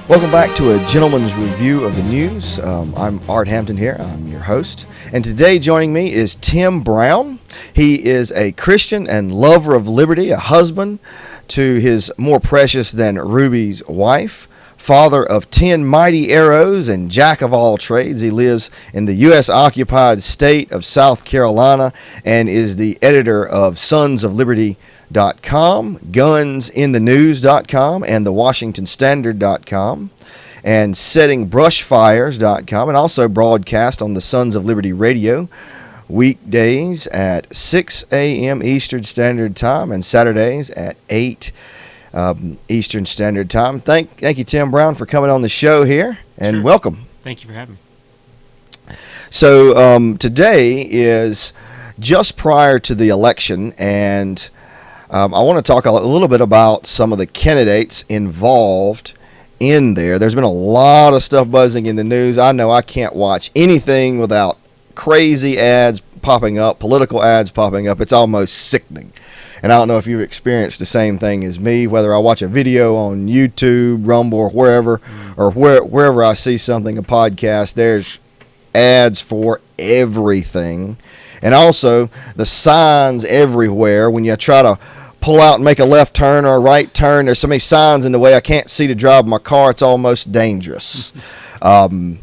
Welcome back to a gentleman's review of the news. I'm Art Hampton here. I'm your host. And today joining me is Tim Brown. He is a Christian and lover of liberty, a husband to his more precious than Ruby's wife, father of 10 mighty arrows, and jack of all trades. He lives in the U.S.-occupied state of South Carolina and is the editor of sonsofliberty.com, gunsinthenews.com, and thewashingtonstandard.com, and settingbrushfires.com, and also broadcast on the Sons of Liberty radio weekdays at 6 a.m. Eastern Standard Time and Saturdays at 8 Eastern Standard Time. Thank you, Tim Brown, for coming on the show here, and Sure. welcome. Thank you for having me. So today is just prior to the election, and I want to talk a little bit about some of the candidates involved in there. There's been a lot of stuff buzzing in the news. I know I can't watch anything without crazy ads popping up, political ads popping up. It's almost sickening. And I don't know if you've experienced the same thing as me, whether I watch a video on YouTube, Rumble, or wherever, or wherever I see something, a podcast, there's ads for everything. And also the signs everywhere. When you try to pull out and make a left turn or a right turn, there's so many signs in the way I can't see to drive my car. It's almost dangerous. So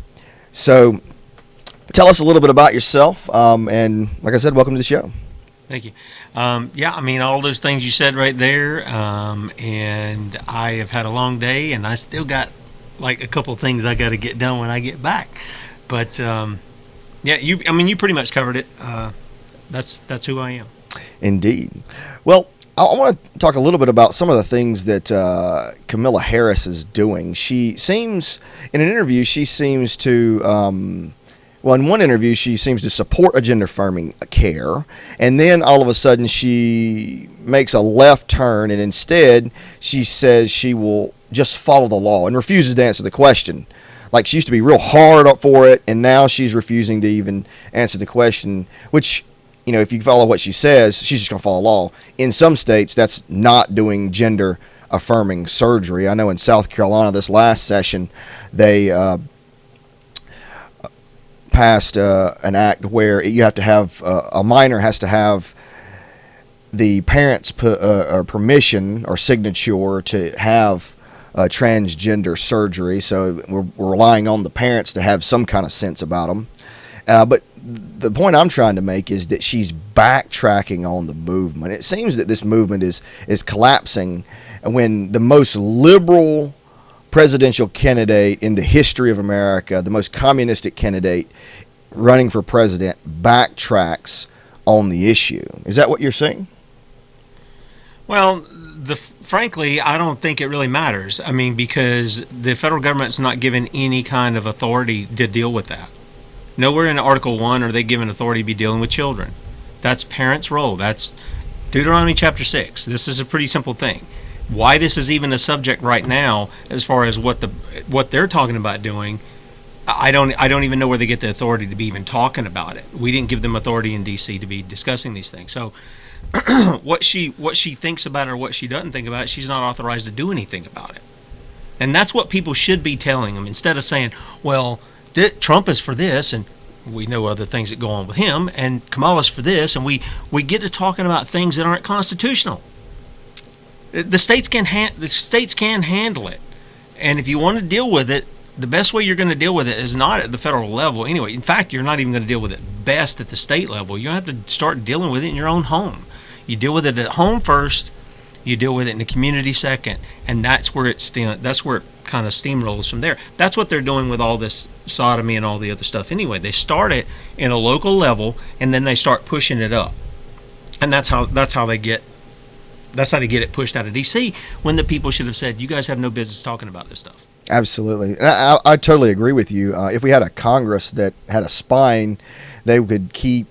tell us a little bit about yourself. And like I said, welcome to the show. Thank you. All those things you said right there. And I have had a long day, and I still got like a couple of things I got to get done when I get back. But you pretty much covered it. That's who I am. Indeed. Well, I want to talk a little bit about some of the things that Kamala Harris is doing. She seems, in an interview, in one interview, she seems to support a gender-affirming care, and then all of a sudden she makes a left turn, and instead she says she will just follow the law and refuses to answer the question. Like, she used to be real hard up for it, and now she's refusing to even answer the question, which, you know, if you follow what she says, she's just going to follow law. In some states, that's not doing gender-affirming surgery. I know in South Carolina this last session, they passed an act where you have to have a minor has to have the parents' permission or signature to have transgender surgery. So we're relying on the parents to have some kind of sense about them. But the point I'm trying to make is that she's backtracking on the movement. It seems that this movement is collapsing when the most liberal presidential candidate in the history of America, the most communistic candidate running for president, backtracks on the issue. Is that what you're saying? Well, frankly, I don't think it really matters. I mean, because the federal government's not given any kind of authority to deal with that. Nowhere in Article 1 are they given authority to be dealing with children. That's parents' role. That's Deuteronomy chapter 6. This is a pretty simple thing. Why this is even a subject right now, as far as what they're talking about doing, I don't even know where they get the authority to be even talking about it. We didn't give them authority in D.C. to be discussing these things. So what she thinks about it or what she doesn't think about it, she's not authorized to do anything about it. And that's what people should be telling them, instead of saying, well, Trump is for this, and we know other things that go on with him, and Kamala's for this, and we get to talking about things that aren't constitutional. The states can handle it, and if you want to deal with it, the best way you're going to deal with it is not at the federal level anyway. In fact, you're not even going to deal with it best at the state level. You have to start dealing with it in your own home. You deal with it at home first, you deal with it in the community second, and that's where it kind of steamrolls from there. That's what they're doing with all this sodomy and all the other stuff anyway. They start it in a local level, and then they start pushing it up, and that's how they get it pushed out of D.C. when the people should have said, you guys have no business talking about this stuff. Absolutely. And I totally agree with you. If we had a Congress that had a spine, they could keep,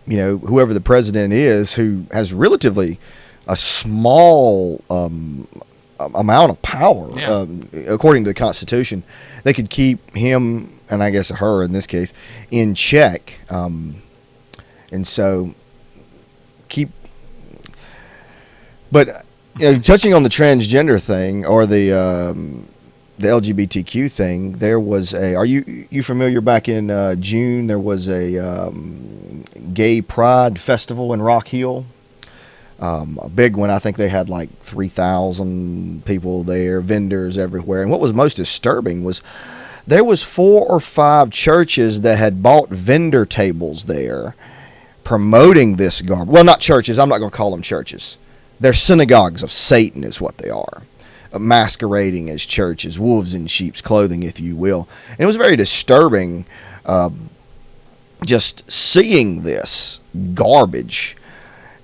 whoever the president is, who has relatively a small amount of power, according to the Constitution, they could keep him, and I guess her in this case, in check. And so but touching on the transgender thing, or the the LGBTQ thing, there was a. Are you familiar? Back in June, there was a gay pride festival in Rock Hill. A big one. I think they had like 3,000 people there, vendors everywhere. And what was most disturbing was there was 4 or 5 churches that had bought vendor tables there, promoting this garbage. Well, not churches. I'm not going to call them churches. They're synagogues of Satan, is what they are. Masquerading as churches, wolves in sheep's clothing, if you will. And it was very disturbing just seeing this garbage.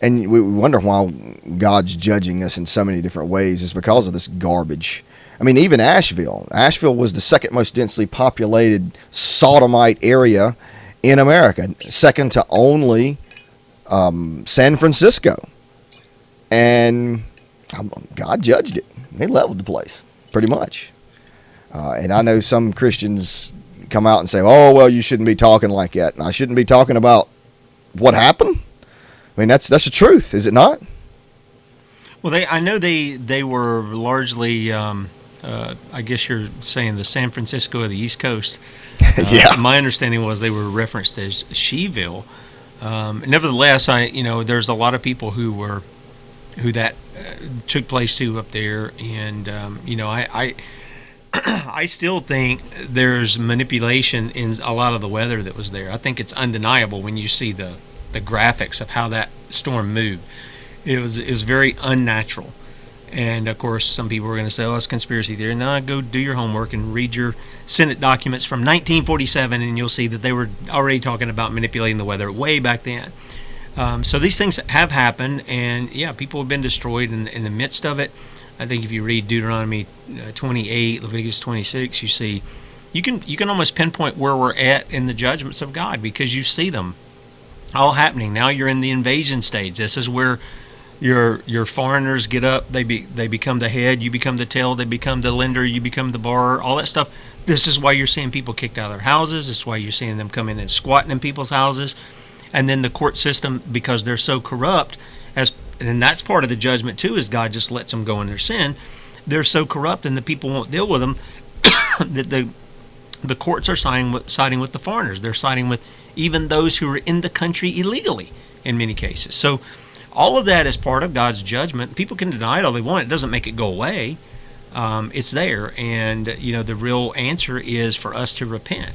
And we wonder why God's judging us in so many different ways. It's because of this garbage. I mean, even Asheville. Asheville was the second most densely populated sodomite area in America, second to only San Francisco. And God judged it. They leveled the place, pretty much. And I know some Christians come out and say, oh, well, you shouldn't be talking like that. And I shouldn't be talking about what happened? I mean, that's the truth, is it not? Well, I know they were largely, I guess you're saying the San Francisco of the East Coast. Yeah. My understanding was they were referenced as Sheville. Nevertheless, there's a lot of people who that took place to up there, and I still think there's manipulation in a lot of the weather that was there. I think it's undeniable when you see the graphics of how that storm moved. It was very unnatural. And of course, some people are going to say, "Oh, it's conspiracy theory." No, go do your homework and read your Senate documents from 1947, and you'll see that they were already talking about manipulating the weather way back then. So these things have happened, and yeah, people have been destroyed in the midst of it. I think if you read Deuteronomy 28, Leviticus 26, you see you can almost pinpoint where we're at in the judgments of God because you see them all happening. Now you're in the invasion stage. This is where your foreigners get up. They become the head. You become the tail. They become the lender. You become the borrower. All that stuff. This is why you're seeing people kicked out of their houses. This is why you're seeing them come in and squatting in people's houses. And then the court system, because they're so corrupt, and that's part of the judgment too, is God just lets them go in their sin. They're so corrupt, and the people won't deal with them. That the courts are siding with the foreigners. They're siding with even those who are in the country illegally in many cases. So all of that is part of God's judgment. People can deny it all they want. It doesn't make it go away. It's there, and the real answer is for us to repent,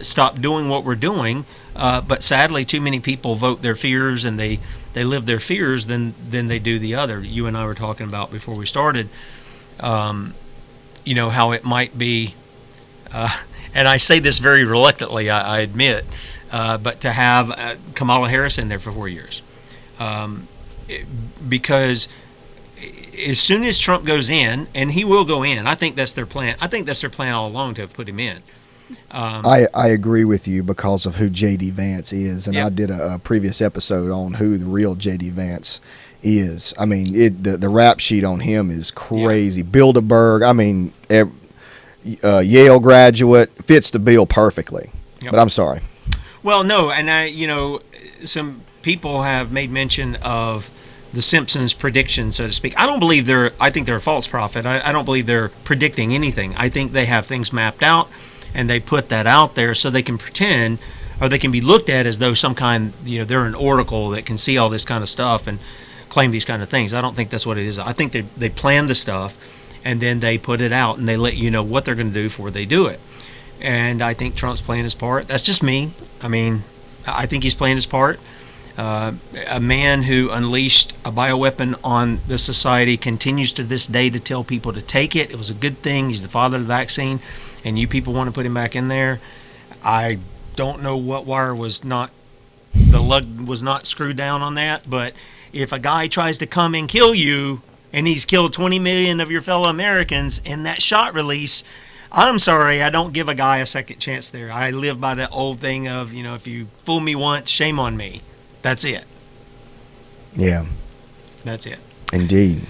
stop doing what we're doing. But sadly, too many people vote their fears and they live their fears than they do the other. You and I were talking about before we started, how it might be, and I say this very reluctantly, I admit, but to have Kamala Harris in there for 4 years. Because as soon as Trump goes in, and he will go in, I think that's their plan. I think that's their plan all along to have put him in. I agree with you because of who J.D. Vance is, and yep. I did a previous episode on who the real J.D. Vance is. I mean, the rap sheet on him is crazy. Yeah. Bilderberg, I mean, Yale graduate, fits the bill perfectly. Yep. But I'm sorry. Well, no, and some people have made mention of the Simpsons prediction, so to speak. I think they're a false prophet. I don't believe they're predicting anything. I think they have things mapped out, and they put that out there so they can pretend, or they can be looked at as though some kind, they're an oracle that can see all this kind of stuff and claim these kind of things. I don't think that's what it is. I think they plan the stuff, and then they put it out, and they let you know what they're going to do before they do it. And I think Trump's playing his part. That's just me. I mean, I think he's playing his part. A man who unleashed a bioweapon on the society continues to this day to tell people to take it. It was a good thing. He's the father of the vaccine, and you people want to put him back in there. I don't know what wire the lug was not screwed down on that, but if a guy tries to come and kill you, and he's killed 20 million of your fellow Americans in that shot release, I'm sorry, I don't give a guy a second chance there. I live by that old thing of, if you fool me once, shame on me. That's it. Yeah. That's it. Indeed.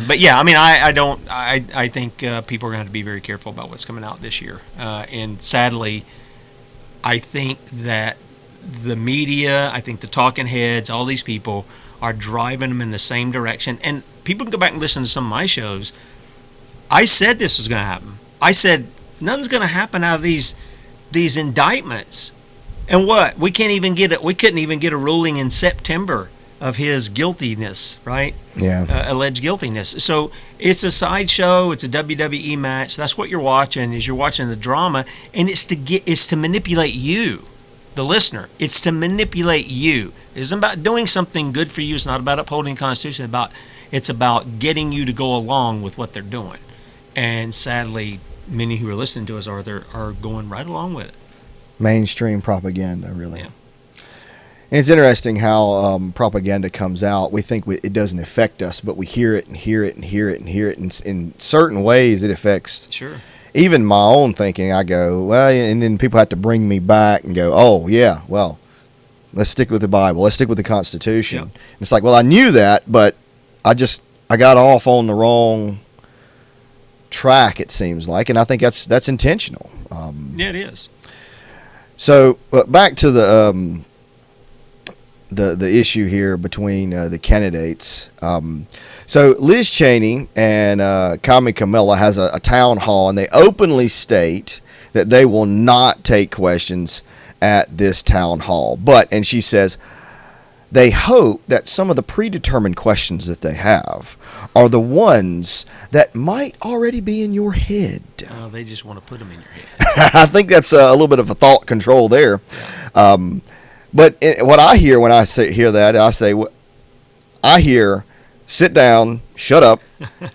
But yeah, I mean, I think people are going to have to be very careful about what's coming out this year. And sadly, I think that the media, I think the talking heads, all these people are driving them in the same direction. And people can go back and listen to some of my shows. I said this was going to happen. I said, nothing's going to happen out of these indictments. And what? We can't even get it. We couldn't even get a ruling in September of his guiltiness, right? Yeah. Alleged guiltiness. So it's a sideshow. It's a WWE match. That's what you're watching. Is you're watching the drama, and it's to manipulate you, the listener. It's to manipulate you. It isn't about doing something good for you. It's not about upholding the Constitution. It's about getting you to go along with what they're doing. And sadly, many who are listening to us are going right along with it. Mainstream propaganda, really. Yeah. And it's interesting how propaganda comes out. We think it doesn't affect us, but we hear it and hear it and hear it and hear it. And in certain ways, it affects even my own thinking. I go, well, and then people have to bring me back and go, oh, yeah, well, let's stick with the Bible. Let's stick with the Constitution. Yep. It's like, well, I knew that, but I got off on the wrong track, it seems like. And I think that's intentional. Yeah, it is. So back to the issue here between the candidates. So Liz Cheney and Kami Kamala has a town hall, and they openly state that they will not take questions at this town hall. And she says they hope that some of the predetermined questions that they have are the ones that might already be in your head. Oh, they just want to put them in your head. I think that's a little bit of a thought control there. Yeah. But what I hear when I hear that, I hear, sit down, shut up,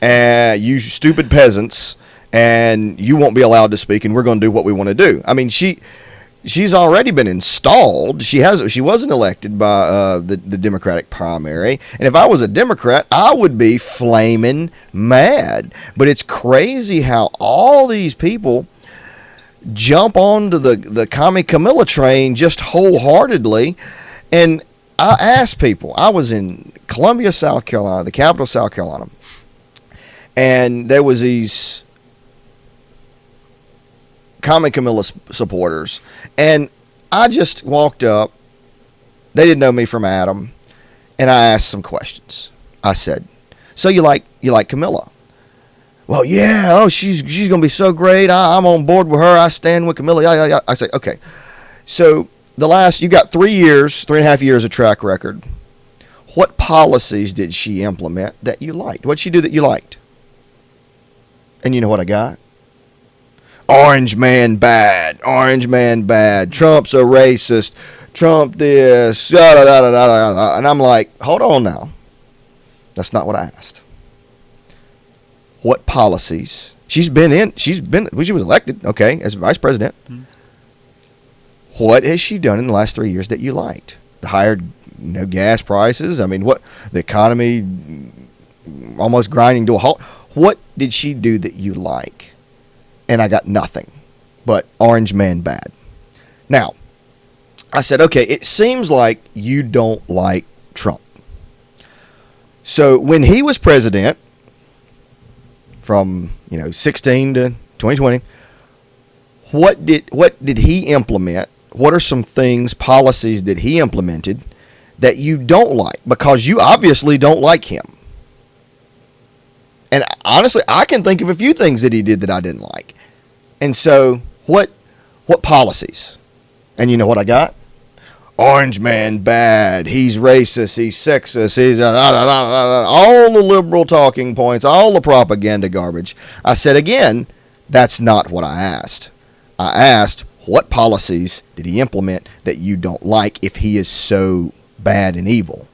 and you stupid peasants, and you won't be allowed to speak, and we're going to do what we want to do. I mean, she's already been installed. She wasn't elected by the Democratic primary, and if I was a Democrat, I would be flaming mad. But it's crazy how all these people jump onto the Kami Kamala train just wholeheartedly. And I asked people, I was in Columbia, South Carolina, the capital of South Carolina, and there was these Kami Kamala supporters, and I just walked up. They didn't know me from Adam, and I asked some questions. I said, so you like Kamala? Well, yeah, oh, she's going to be so great. I'm on board with her. I stand with Kamala. I say, okay. So you got 3.5 years of track record. What policies did she implement that you liked? What did she do that you liked? And you know what I got? Orange man bad. Orange man bad. Trump's a racist. Trump this. Da, da, da, da, da, da. And I'm like, hold on now. That's not what I asked. What policies? She was elected, okay, as vice president. Mm-hmm. What has she done in the last 3 years that you liked? The higher gas prices? I mean, what, the economy almost grinding to a halt? What did she do that you like? And I got nothing but orange man bad. Now, I said, okay, it seems like you don't like Trump. So when he was president, from 16 to 2020, what did he implement? What are some policies that he implemented that you don't like? Because you obviously don't like him. And honestly, I can think of a few things that he did that I didn't like. And so, what policies? And you know what I got? Orange man bad. He's racist. He's sexist. He's all the liberal talking points, all the propaganda garbage. I said again, that's not what I asked. I asked, what policies did he implement that you don't like if he is so bad and evil?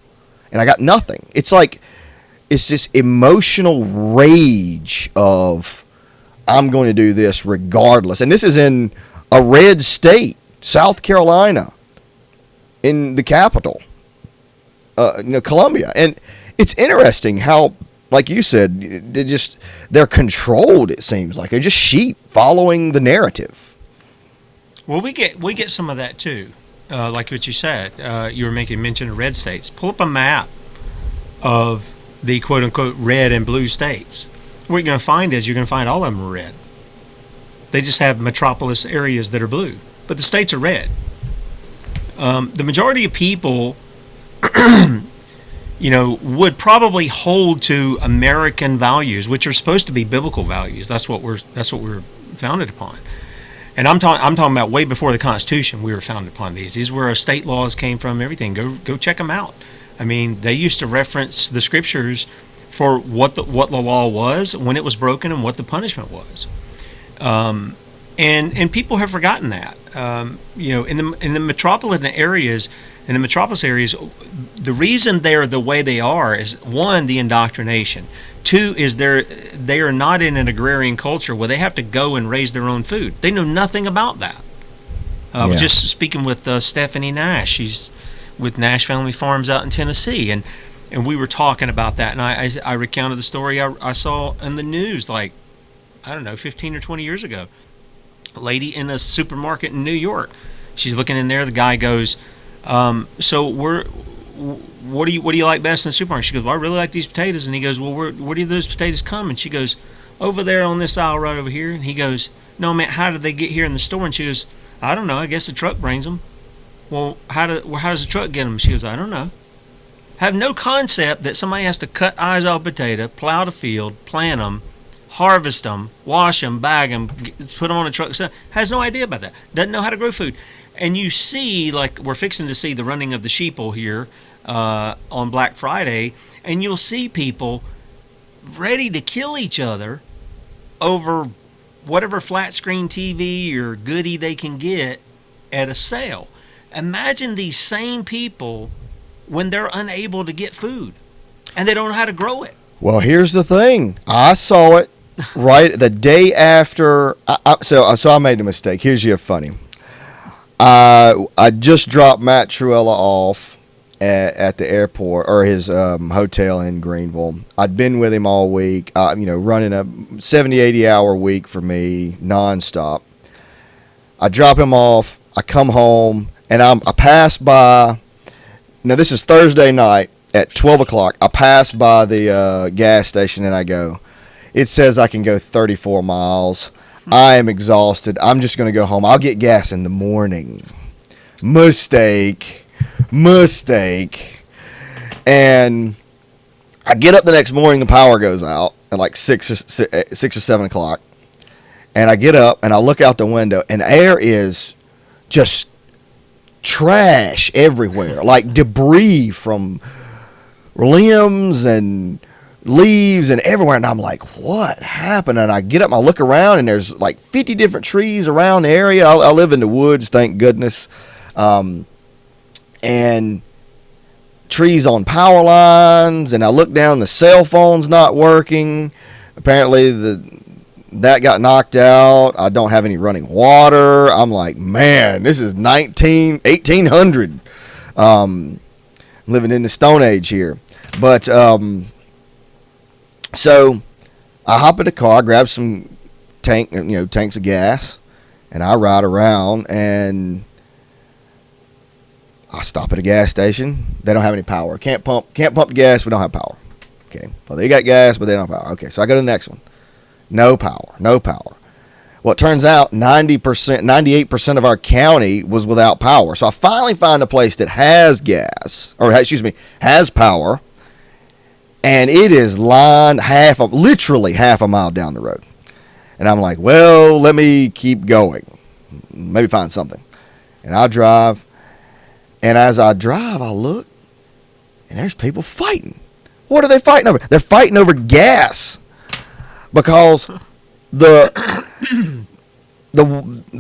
And I got nothing. It's like, it's this emotional rage of, I'm going to do this regardless. And this is in a red state, South Carolina, in the capital, Columbia. And it's interesting how, like you said, they're controlled, it seems like. They're just sheep following the narrative. Well, we get some of that too. Like what you said, you were making mention of red states. Pull up a map of the quote-unquote red and blue states. What you're going to find is you're going to find all of them are red. They just have metropolis areas that are blue, but the states are red. The majority of people would probably hold to American values, which are supposed to be biblical values. That's what we're founded upon. And I'm talking about way before the Constitution. We were founded upon these. These were where our state laws came from. Everything. Go check them out. I mean, they used to reference the scriptures for what the law was, when it was broken, and what the punishment was. And people have forgotten that. In the metropolitan areas, in the metropolis areas, the reason they are the way they are is, one, the indoctrination. Two is they are not in an agrarian culture where they have to go and raise their own food. They know nothing about that. I was just speaking with Stephanie Nash. She's with Nash Family Farms out in Tennessee, and we were talking about that. And I recounted the story I saw in the news, like, I don't know, 15 or 20 years ago. A lady in a supermarket in New York. She's looking in there. The guy goes, "So what do you like best in the supermarket?" She goes, "Well, I really like these potatoes." And he goes, "Well, where do those potatoes come?" And she goes, "Over there on this aisle right over here." And he goes, "No, man, how did they get here in the store?" And she goes, "I don't know. I guess the truck brings them." "Well, how does the truck get them?" She goes, "I don't know." Have no concept that somebody has to cut eyes off a potato, plow the field, plant them, harvest them, wash them, bag them, put them on a truck. Has no idea about that. Doesn't know how to grow food. And you see, like, we're fixing to see the running of the sheeple here on Black Friday, and you'll see people ready to kill each other over whatever flat screen TV or goodie they can get at a sale. Imagine these same people when they're unable to get food and they don't know how to grow it. Well, here's the thing. I saw it right the day after. So I made a mistake. Here's you funny. I just dropped Matt Truella off at the airport, or his hotel in Greenville. I'd been with him all week, running a 70, 80 hour week for me, nonstop. I drop him off. I come home, and I pass by. Now, this is Thursday night at 12 o'clock. I pass by the gas station, and I go, it says I can go 34 miles. I am exhausted. I'm just going to go home. I'll get gas in the morning. Mistake. And I get up the next morning, the power goes out at like 6 or 7 o'clock. And I get up, and I look out the window, and air is just trash everywhere, like debris from limbs and leaves and everywhere. And I'm like, what happened? And I get up and I look around, and there's like 50 different trees around the area. I live in the woods, thank goodness. And trees on power lines, and I look down, the cell phone's not working. Apparently that got knocked out. I don't have any running water. I'm like, man, this is 1800. Living in the Stone Age here. But so I hop in the car, grab some tanks of gas, and I ride around, and I stop at a gas station. They don't have any power. Can't pump the gas. We don't have power. Okay. Well, they got gas, but they don't have power. Okay. So I go to the next one. No power. Well, it turns out 98% of our county was without power. So I finally find a place that has has power, and it is literally half a mile down the road. And I'm like, well, let me keep going. Maybe find something. And I drive, and as I drive, I look, and there's people fighting. What are they fighting over? They're fighting over gas. Because the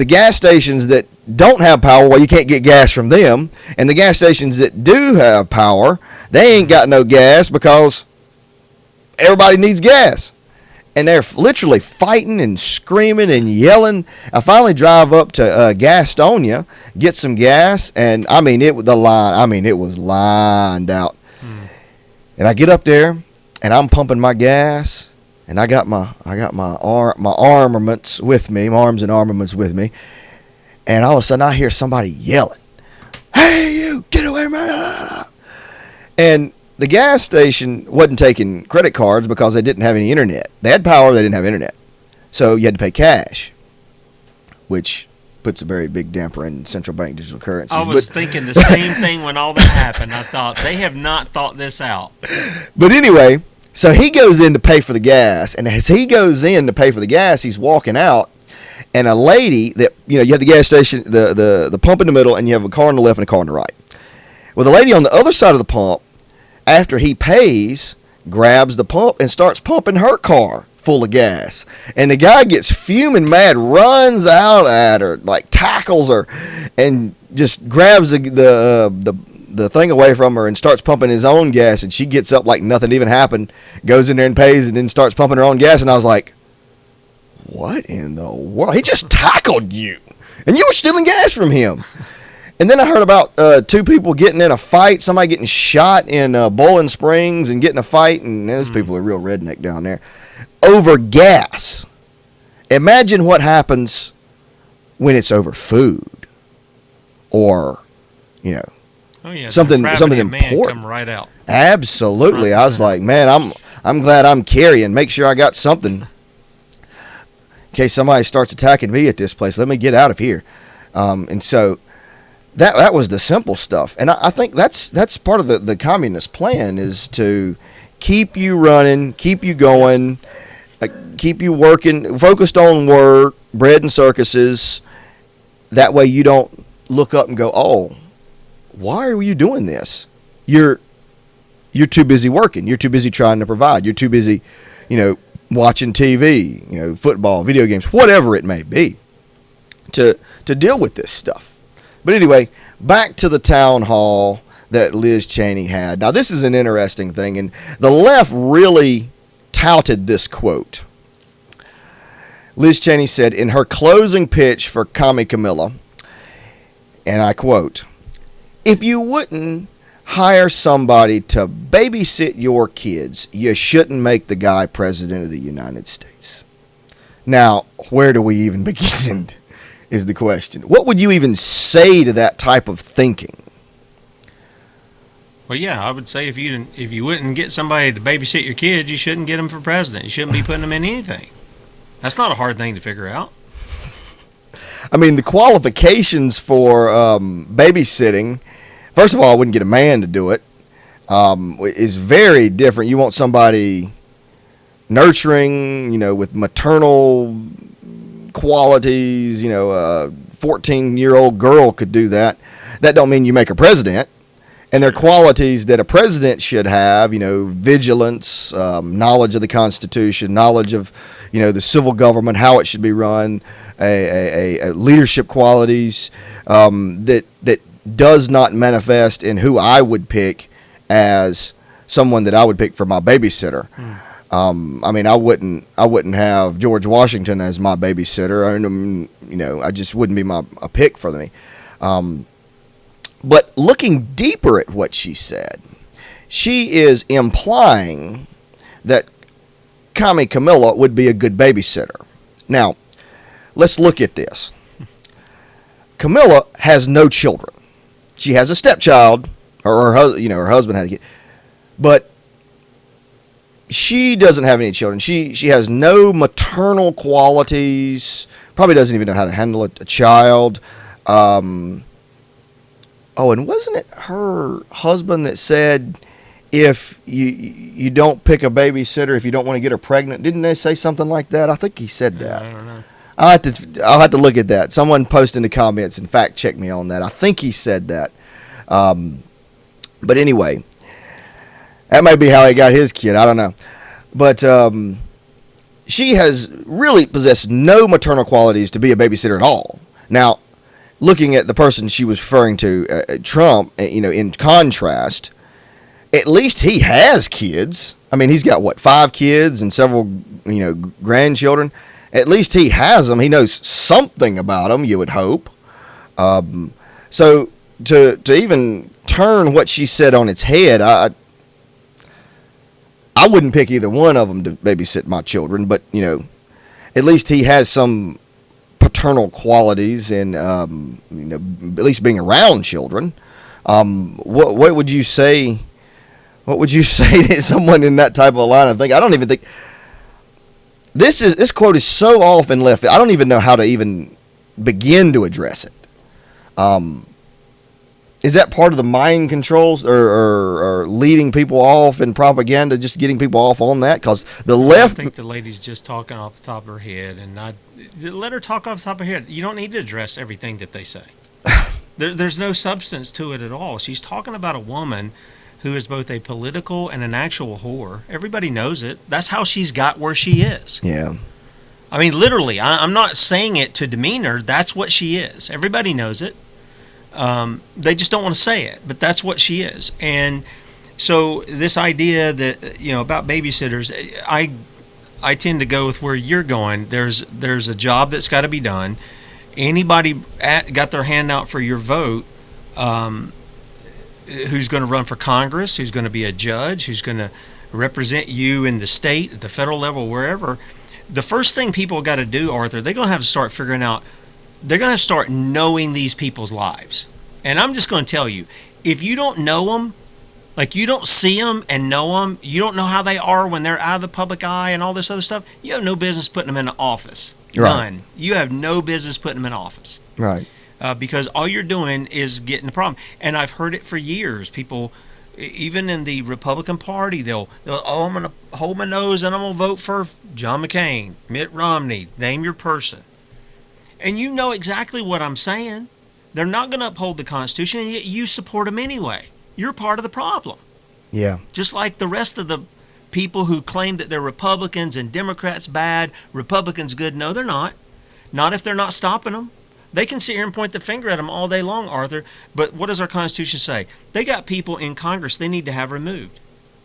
gas stations that don't have power, well, you can't get gas from them. And the gas stations that do have power, they ain't got no gas because everybody needs gas. And they're literally fighting and screaming and yelling. I finally drive up to Gastonia, get some gas, and it was lined out. And I get up there, and I'm pumping my gas. And I got my armaments with me, my arms and armaments with me. And all of a sudden I hear somebody yelling, "Hey, you, get away from me!" And the gas station wasn't taking credit cards because they didn't have any internet. They had power, they didn't have internet. So you had to pay cash, which puts a very big damper in central bank digital currencies. I was thinking the same thing when all that happened. I thought, they have not thought this out. But anyway, so he goes in to pay for the gas, and as he goes in to pay for the gas, he's walking out, and a lady that, you have the gas station, the pump in the middle, and you have a car on the left and a car on the right. Well, the lady on the other side of the pump, after he pays, grabs the pump and starts pumping her car full of gas. And the guy gets fuming mad, runs out at her, like tackles her, and just grabs the thing away from her and starts pumping his own gas. And she gets up like nothing even happened, goes in there and pays, and then starts pumping her own gas. And I was like, what in the world? He just tackled you, and you were stealing gas from him. And then I heard about two people getting in a fight, somebody getting shot in Bowling Springs and getting a fight, and those people are real redneck down there, over gas. Imagine what happens when it's over food or, Oh yeah, something important. Come right out. Absolutely. I was like, man, I'm glad I'm carrying. Make sure I got something in case somebody starts attacking me at this place. Let me get out of here. And so that was the simple stuff. And I think that's part of the communist plan, is to keep you running, keep you going, keep you working, focused on work, bread and circuses. That way you don't look up and go, oh, why are you doing this? You're too busy working. You're too busy trying to provide. You're too busy, watching TV, football, video games, whatever it may be, to deal with this stuff. But anyway, back to the town hall that Liz Cheney had. Now, this is an interesting thing, and the left really touted this quote. Liz Cheney said in her closing pitch for Kami Kamila, and I quote, "If you wouldn't hire somebody to babysit your kids, you shouldn't make the guy president of the United States." Now, where do we even begin is the question. What would you even say to that type of thinking? Well, yeah, I would say if you wouldn't get somebody to babysit your kids, you shouldn't get them for president. You shouldn't be putting them in anything. That's not a hard thing to figure out. I mean, the qualifications for babysitting, first of all, I wouldn't get a man to do it, is very different. You want somebody nurturing, with maternal qualities. A 14-year-old girl could do that. That don't mean you make a president. And there are qualities that a president should have, vigilance, knowledge of the Constitution, knowledge of, the civil government, how it should be run, a leadership qualities that does not manifest in who I would pick as someone that I would pick for my babysitter. I mean, I wouldn't have George Washington as my babysitter. I just wouldn't be a pick for me. But looking deeper at what she said, she is implying that Kami Kamila would be a good babysitter. Now, let's look at this. Kamila has no children. She has a stepchild, or her husband had a kid, but she doesn't have any children. She has no maternal qualities. Probably doesn't even know how to handle a child. Oh, and wasn't it her husband that said if you don't pick a babysitter if you don't want to get her pregnant? Didn't they say something like that? I think he said that. I don't know. I'll have to look at that. Someone post in the comments and fact check me on that. I think he said that. But anyway, that might be how he got his kid. I don't know. But she has really possessed no maternal qualities to be a babysitter at all. Now, looking at the person she was referring to, Trump, in contrast, at least he has kids. I mean, he's got, 5 kids and several, grandchildren. At least he has them. He knows something about them, you would hope. So to even turn what she said on its head, I wouldn't pick either one of them to babysit my children, but, at least he has some paternal qualities and at least being around children. What would you say? What would you say to someone in that type of line of thinking? I don't even think this quote is so off and left. I don't even know how to even begin to address it. Is that part of the mind controls or leading people off in propaganda, just getting people off on that? Because the left... I think the lady's just talking off the top of her head, and not let her talk off the top of her head. You don't need to address everything that they say. There's no substance to it at all. She's talking about a woman who is both a political and an actual whore. Everybody knows it. That's how she's got where she is. Yeah. I mean, literally, I'm not saying it to demean her. That's what she is. Everybody knows it. They just don't want to say it, but that's what she is. And so this idea that, about babysitters, I tend to go with where you're going. There's a job that's got to be done. Anybody got their hand out for your vote, who's going to run for Congress, who's going to be a judge, who's going to represent you in the state, at the federal level, wherever, the first thing people got to do, Arthur, they're going to have to start figuring out, they're going to start knowing these people's lives. And I'm just going to tell you, if you don't know them, like you don't see them and know them, you don't know how they are when they're out of the public eye and all this other stuff, you have no business putting them in office. Right. None. You have no business putting them in office. Right. Because all you're doing is getting the problem. And I've heard it for years. People, even in the Republican Party, they'll I'm going to hold my nose and I'm going to vote for John McCain, Mitt Romney, name your person. And you know exactly what I'm saying. They're not going to uphold the Constitution, and yet you support them anyway. You're part of the problem. Yeah. Just like the rest of the people who claim that they're Republicans and Democrats bad, Republicans good. No, they're not. Not if they're not stopping them. They can sit here and point the finger at them all day long, Arthur. But what does our Constitution say? They got people in Congress they need to have removed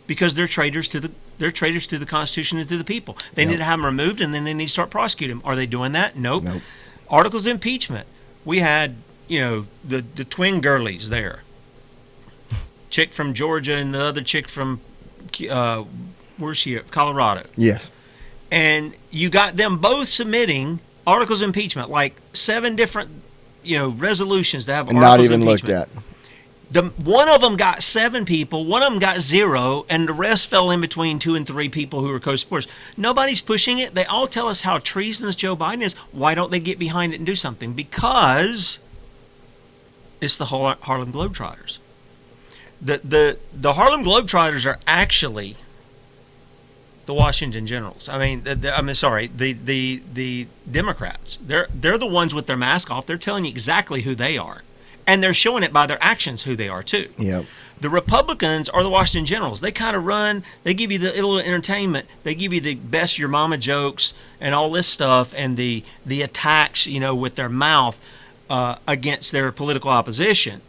because they're traitors to the Constitution and to the people. They need to have them removed, and then they need to start prosecuting them. Are they doing that? Nope. Articles of impeachment. We had, the twin girlies there. Chick from Georgia and the other chick from, where's she at? Colorado. Yes. And you got them both submitting articles of impeachment, like 7 different, resolutions to have and articles not even of impeachment. looked at. One of them got 7 people, one of them got 0, and the rest fell in between 2 and 3 people who were co-supporters. Nobody's pushing it. They all tell us how treasonous Joe Biden is. Why don't they get behind it and do something? Because it's the Harlem Globetrotters. The Harlem Globetrotters are actually the Washington Generals. I mean, the Democrats. They're the ones with their mask off. They're telling you exactly who they are. And they're showing it by their actions who they are, too. Yep. The Republicans are the Washington Generals. They kind of run, they give you the little entertainment. They give you the best your mama jokes and all this stuff and the attacks, with their mouth against their political opposition.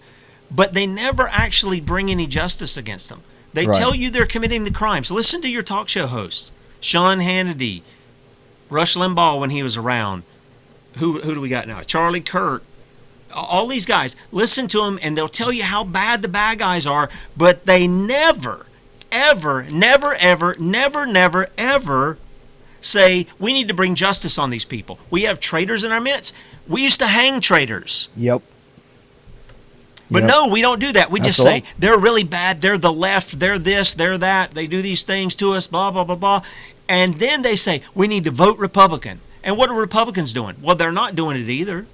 But they never actually bring any justice against them. They tell you they're committing the crimes. Listen to your talk show host, Sean Hannity, Rush Limbaugh when he was around. Who do we got now? Charlie Kirk. All these guys, listen to them, and they'll tell you how bad the bad guys are, but they never, ever, never, ever, never, never, ever say, we need to bring justice on these people. We have traitors in our midst. We used to hang traitors. Yep. But no, we don't do that. We just say, they're really bad, they're the left, they're this, they're that, they do these things to us, blah, blah, blah, blah. And then they say, we need to vote Republican. And what are Republicans doing? Well, they're not doing it either.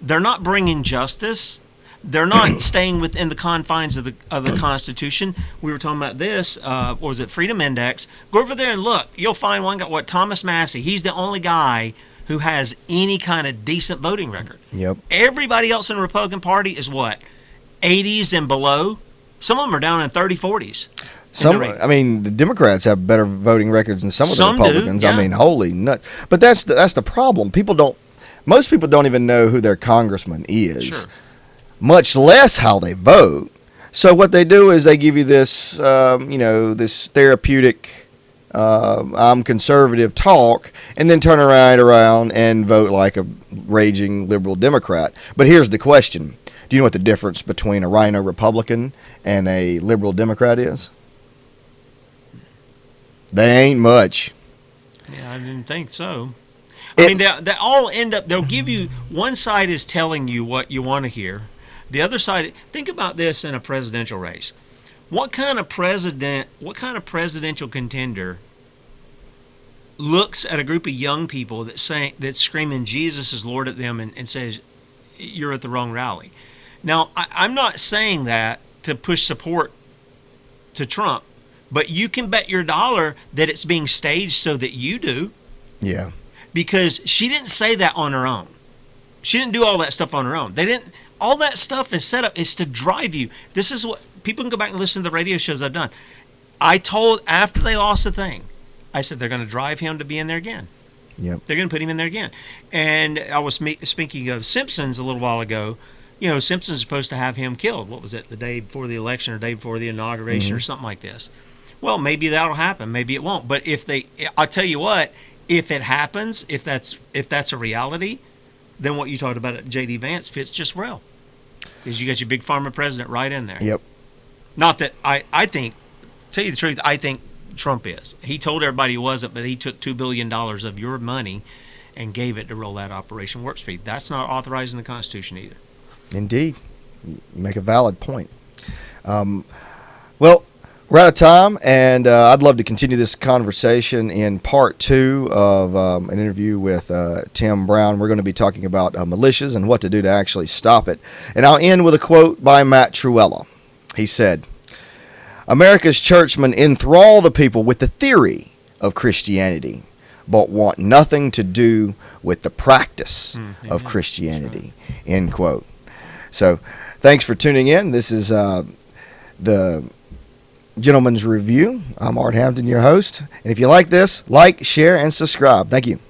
They're not bringing justice. They're not staying within the confines of the Constitution. We were talking about this. What was it? Freedom Index. Go over there and look. You'll find one guy. Thomas Massey. He's the only guy who has any kind of decent voting record. Yep. Everybody else in the Republican Party is what? 80s and below. Some of them are down in 30, 40s. The Democrats have better voting records than some of the Republicans. Do, yeah. I mean, holy nuts. But that's the problem. Most people don't even know who their congressman is, much less how they vote. So what they do is they give you this, this therapeutic, I'm conservative talk, and then turn around and vote like a raging liberal Democrat. But here's the question. Do you know what the difference between a rhino Republican and a liberal Democrat is? They ain't much. Yeah, I didn't think so. They all end up, they'll give you, one side is telling you what you want to hear. The other side, think about this in a presidential race. What kind of presidential contender looks at a group of young people that's screaming Jesus is Lord at them and says, you're at the wrong rally. Now, I'm not saying that to push support to Trump, but you can bet your dollar that it's being staged so that you do. Yeah. Because she didn't say that on her own. She didn't do all that stuff on her own. They didn't. All that stuff is set up is to drive you. This is what people can go back and listen to the radio shows I've done. I told after they lost the thing, I said they're going to drive him to be in there again. Yep. They're going to put him in there again. And I was speaking of Simpsons a little while ago. You know, Simpson's supposed to have him killed. What was it, the day before the election or day before the inauguration or something like this? Well, maybe that'll happen. Maybe it won't. But I'll tell you what, if it happens, if that's a reality, then what you talked about at J.D. Vance fits just well. Because you got your big pharma president right in there. Yep. Not that I think, tell you the truth, I think Trump is. He told everybody he wasn't, but he took $2 billion of your money and gave it to roll that Operation Warp Speed. That's not authorized in the Constitution either. Indeed. You make a valid point. Well, we're out of time, and I'd love to continue this conversation in part 2 of an interview with Tim Brown. We're going to be talking about militias and what to do to actually stop it. And I'll end with a quote by Matt Truella. He said, "America's churchmen enthrall the people with the theory of Christianity, but want nothing to do with the practice of Christianity." Right. End quote. So thanks for tuning in. This is the Gentleman's Review. I'm Art Hampton, your host. And if you like this, like, share, and subscribe. Thank you.